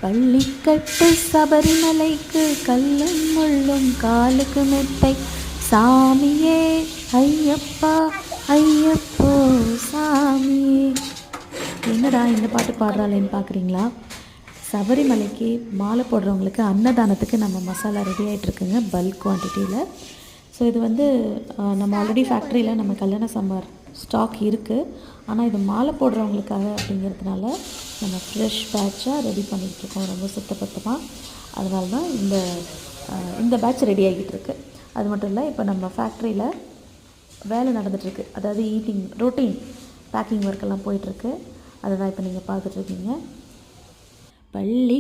பள்ளிக்கட்டு சபரிமலைக்கு கல்லும் முள்ளும் காலுக்கு மெத்தை சாமியே ஐயப்பா ஐயப்போ சாமியே. என்னடா இந்த பாட்டு பாடுறாளேன்னு பார்க்குறீங்களா? சபரிமலைக்கு மாலை போடுறவங்களுக்கு அன்னதானத்துக்கு நம்ம மசாலா ரெடி ஆகிட்டுருக்குங்க பல்க் குவான்டிட்டியில். ஸோ இது வந்து நம்ம ஆல்ரெடி ஃபேக்ட்ரியில் நம்ம கல்யாண சாம்பார் ஸ்டாக் இருக்குது. ஆனால் இது மாலை போடுறவங்களுக்காக அப்படிங்கிறதுனால நம்ம ஃப்ரெஷ் பேட்சாக ரெடி பண்ணிகிட்ருக்கோம் ரொம்ப சுத்தபத்தமாக. அதனால தான் இந்த பேட்ச் ரெடி ஆகிட்டுருக்கு. அது மட்டும் இல்லை, இப்போ நம்ம ஃபேக்ட்ரியில் வேலை நடந்துகிட்ருக்கு. அதாவது ரொட்டீன் பேக்கிங் ஒர்க்கெல்லாம் போயிட்டுருக்கு. அதை தான் இப்போ நீங்கள் பார்த்துட்ருக்கீங்க. பள்ளி